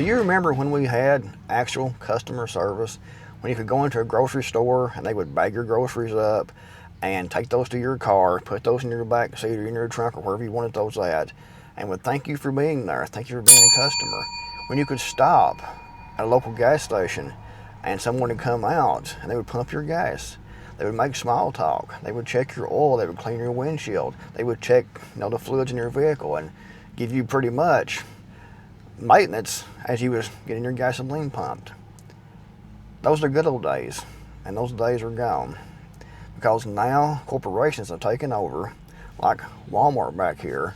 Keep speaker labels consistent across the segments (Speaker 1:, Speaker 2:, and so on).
Speaker 1: Do you remember when we had actual customer service? When you could go into a grocery store and they would bag your groceries up and take those to your car, put those in your back seat or in your trunk or wherever you wanted those at, and would thank you for being there, thank you for being a customer. When you could stop at a local gas station and someone would come out and they would pump your gas. They would make small talk. They would check your oil. They would clean your windshield. They would check, the fluids in your vehicle and give you pretty much maintenance as you was getting your gasoline pumped. Those are good old days, and those days are gone. Because now corporations have taken over, like Walmart back here.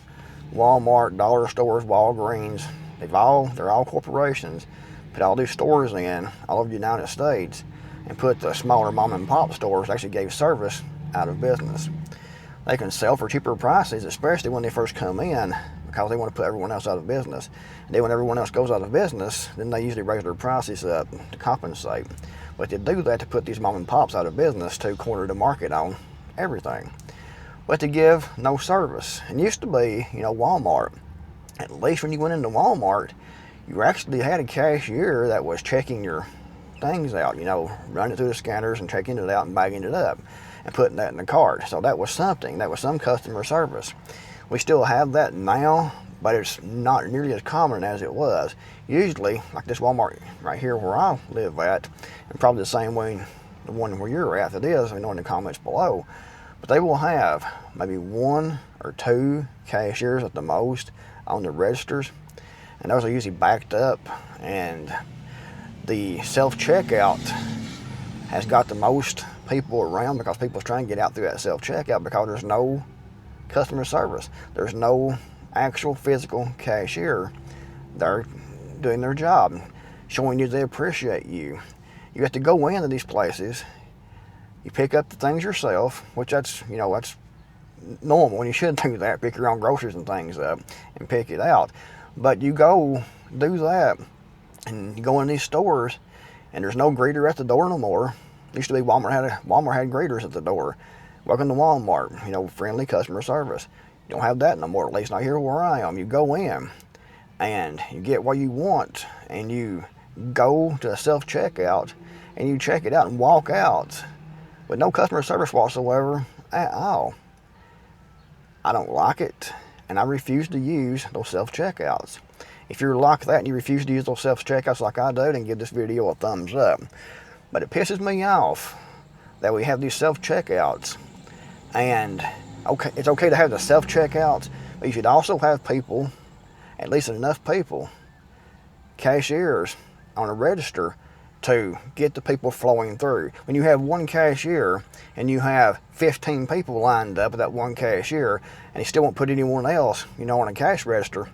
Speaker 1: Walmart, dollar stores, Walgreens, they're all corporations. Put all these stores in all over the United States and put the smaller mom and pop stores that actually gave service out of business. They can sell for cheaper prices, especially when they first come in, because they want to put everyone else out of business. And then when everyone else goes out of business, then they usually raise their prices up to compensate. But they do that to put these mom and pops out of business to corner the market on everything. But to give no service. It used to be, Walmart. At least when you went into Walmart, you actually had a cashier that was checking your things out, running through the scanners and checking it out and bagging it up and putting that in the cart. So that was something. That was some customer service. We still have that now, but it's not nearly as common as it was. Usually, like this Walmart right here where I live at, and probably the same way the one where you're at, it is, in the comments below, but they will have maybe 1 or 2 cashiers at the most on the registers, and those are usually backed up, and the self-checkout has got the most people around because people's trying to get out through that self-checkout because there's no customer service. There's no actual physical cashier. They're doing their job, showing you they appreciate you. You have to go into these places, you pick up the things yourself, which that's normal, and you should do that, pick your own groceries and things up and pick it out. But you go do that, and you go in these stores, and there's no greeter at the door no more. Used to be Walmart had greeters at the door. Welcome to Walmart, friendly customer service. You don't have that no more, at least not here where I am. You go in, and you get what you want, and you go to a self-checkout, and you check it out and walk out with no customer service whatsoever at all. I don't like it, and I refuse to use those self-checkouts. If you're like that and you refuse to use those self-checkouts like I do, then give this video a thumbs up. But it pisses me off that we have these self-checkouts, and it's okay to have the self-checkouts, but you should also have people, at least enough people, cashiers on a register to get the people flowing through. When you have one cashier and you have 15 people lined up at that one cashier and he still won't put anyone else, on a cash register,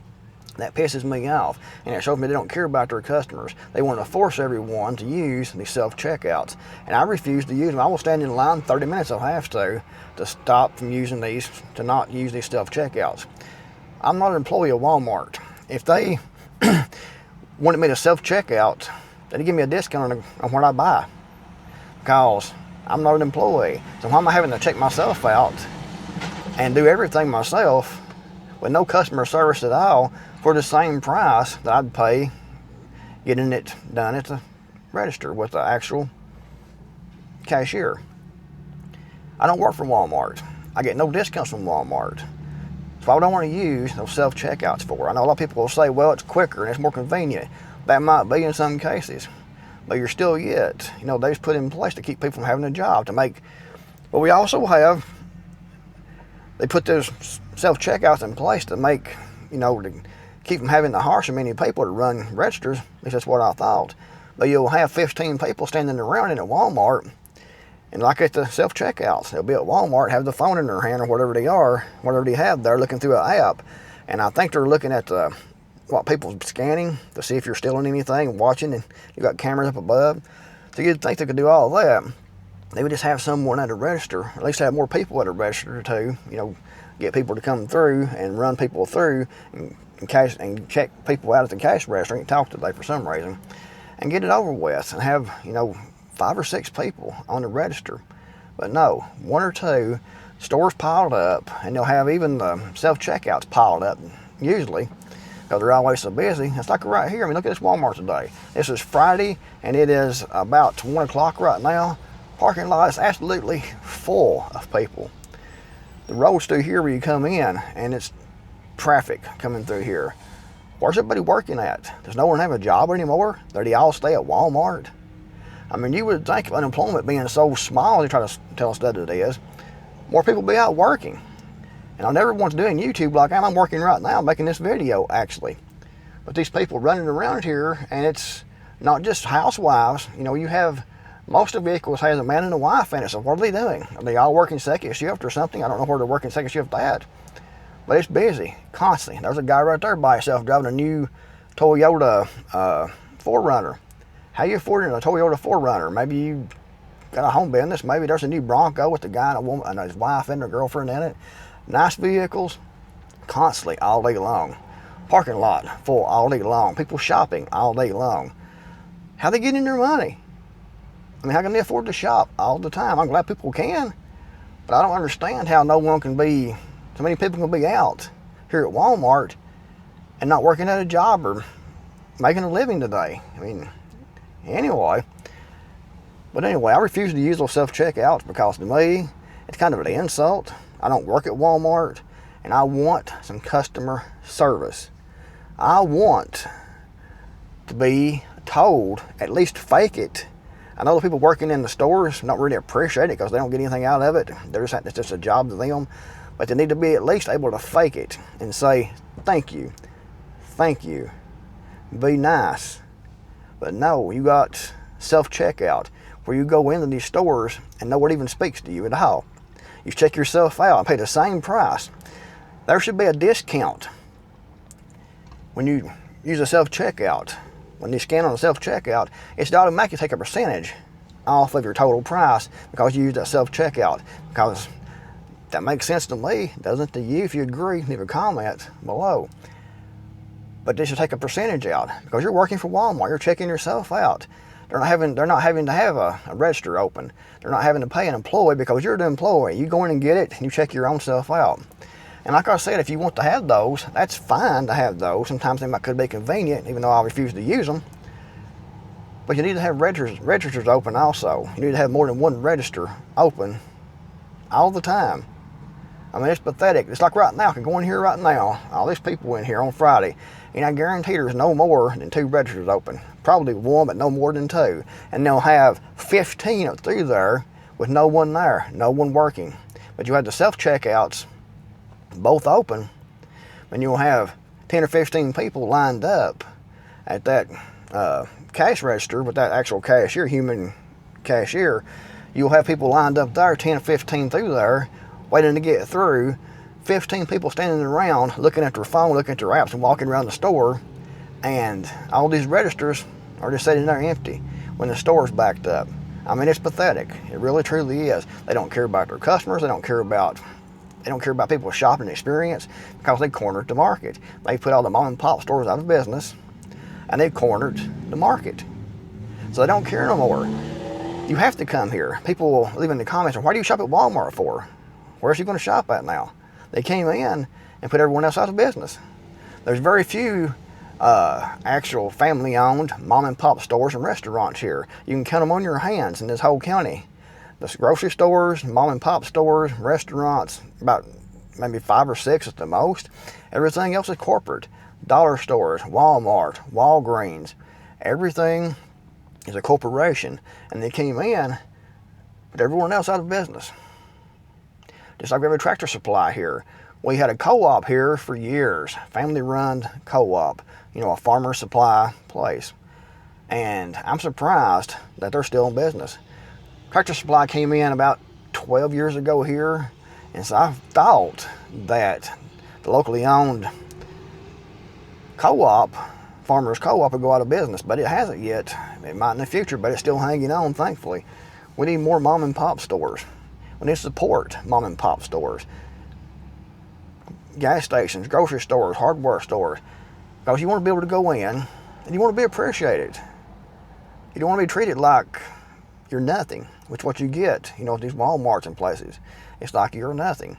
Speaker 1: that pisses me off. And it shows me they don't care about their customers. They want to force everyone to use these self-checkouts. And I refuse to use them. I will stand in line 30 minutes if I have to stop from using these, to not use these self-checkouts. I'm not an employee of Walmart. If they wanted me to self-checkout, they'd give me a discount on what I buy, because I'm not an employee. So why am I having to check myself out and do everything myself with no customer service at all for the same price that I'd pay getting it done at the register with the actual cashier? I don't work for Walmart. I get no discounts from Walmart. So why would I want to use those self-checkouts for? I know a lot of people will say, well, it's quicker and it's more convenient. That might be in some cases, but you're still yet, they just put in place to keep people from having a job to make. But we also have, they put those self-checkouts in place to make, to keep from having to hire so many people to run registers. At least that's what I thought. But you'll have 15 people standing around in a Walmart, and like at the self-checkouts, they'll be at Walmart, have the phone in their hand or whatever they have there, looking through an app. And I think they're looking at what people's scanning to see if you're stealing anything, watching, and you got cameras up above. So you'd think they could do all that. They would just have someone at a register, at least have more people at a register to, get people to come through and run people through and check people out at the cash register and talk to them for some reason, and get it over with and have 5 or 6 people on the register. But no, 1 or 2 stores piled up, and they'll have even the self-checkouts piled up usually. because they're always so busy. It's like right here. I mean, look at this Walmart today. This is Friday, and it is about 1 o'clock right now. Parking lot is absolutely full of people. The road's through here where you come in, and it's traffic coming through here. Where's everybody working at? Does no one have a job anymore? Do they all stay at Walmart? I mean, you would think of unemployment being so small, they try to tell us that it is, more people be out working. And I never want to doing YouTube like I'm working right now, making this video actually. But these people running around here, and it's not just housewives. You know, you have, most of the vehicles has a man and a wife in it, so what are they doing? Are they all working second shift or something? I don't know where they're working second shift at. But it's busy, constantly. There's a guy right there by himself driving a new Toyota 4Runner. How you affording a Toyota 4Runner? Maybe you got a home business. Maybe there's a new Bronco with a guy and a woman and his wife and their girlfriend in it. Nice vehicles, constantly, all day long. Parking lot full all day long. People shopping all day long. How they getting their money? I mean, how can they afford to shop all the time? I'm glad people can, but I don't understand how no one can be, so many people can be out here at Walmart and not working at a job or making a living today. I mean, anyway. But anyway, I refuse to use those self-checkouts because to me, it's kind of an insult. I don't work at Walmart, and I want some customer service. I want to be told, at least fake it. I know the people working in the stores don't really appreciate it because they don't get anything out of it. It's just a job to them. But they need to be at least able to fake it and say, thank you, be nice. But no, you got self-checkout where you go into these stores and no one even speaks to you at all. You check yourself out and pay the same price. There should be a discount when you use a self-checkout. When you scan on a self-checkout, it's automatically take a percentage off of your total price because you use that self-checkout. Because that makes sense to me, doesn't to you? If you agree, leave a comment below. But they should take a percentage out because you're working for Walmart. You're checking yourself out. They're not having to have a register open. They're not having to pay an employee because you're the employee. You go in and get it, and you check your own self out. And like I said, if you want to have those, that's fine to have those. Sometimes they could be convenient, even though I refuse to use them. But you need to have registers open also. You need to have more than one register open all the time. I mean, it's pathetic. It's like right now, I can go in here right now, all these people in here on Friday, and I guarantee there's no more than 2 registers open. Probably 1, but no more than 2. And they'll have 15 up through there with no one there, no one working. But you have the self-checkouts both open, and you'll have 10 or 15 people lined up at that cash register with that actual cashier, human cashier. You'll have people lined up there, 10 or 15 through there, waiting to get through. 15 people standing around looking at their phone, looking at their apps, and walking around the store, and all these registers are just sitting there empty when the store's backed up. I mean, it's pathetic. It really truly is. They don't care about their customers. They don't care about people's shopping experience because they cornered the market. They put all the mom and pop stores out of business, and they've cornered the market. So they don't care no more. You have to come here. People will leave in the comments, why do you shop at Walmart for? Where's you going to shop at now? They came in and put everyone else out of business. There's very few actual family-owned mom-and-pop stores and restaurants here. You can count them on your hands in this whole county. The grocery stores, mom-and-pop stores, restaurants, about maybe 5 or 6 at the most. Everything else is corporate. Dollar stores, Walmart, Walgreens, everything is a corporation. And they came in, put everyone else out of business. Just like we have a Tractor Supply here. We had a co-op here for years, family-run co-op, you know, a farmer supply place. And I'm surprised that they're still in business. Tractor Supply came in about 12 years ago here, and so I thought that the locally owned co-op, farmers co-op, would go out of business, but it hasn't yet. It might in the future, but it's still hanging on, thankfully. We need more mom and pop stores. We need to support mom and pop stores, gas stations, grocery stores, hardware stores, because you want to be able to go in and you want to be appreciated. You don't want to be treated like you're nothing, which is what you get, you know, at these Walmarts and places. It's like you're nothing.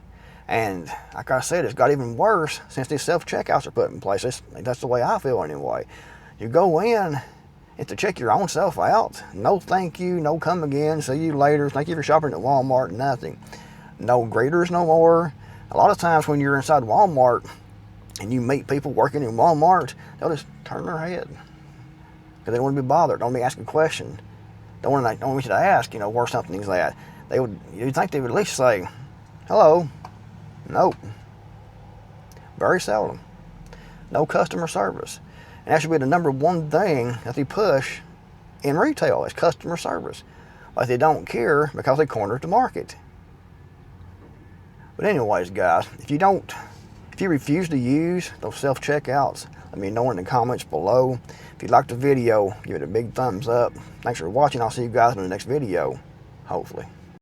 Speaker 1: And like I said, it's got even worse since these self-checkouts are put in place. That's the way I feel anyway. You go in and to check your own self out. No thank you, no come again, see you later, thank you for shopping at Walmart, nothing. No greeters no more. A lot of times when you're inside Walmart and you meet people working in Walmart, they'll just turn their head because they don't want to be bothered, don't want to be asking a question. Don't want you to ask, where something's at. You'd think they would at least say, hello. Nope. Very seldom. No customer service. And that should be the number one thing that they push in retail is customer service. Like they don't care because they cornered the market. But anyways, guys, if you refuse to use those self-checkouts, let me know in the comments below. If you liked the video, give it a big thumbs up. Thanks for watching. I'll see you guys in the next video, hopefully.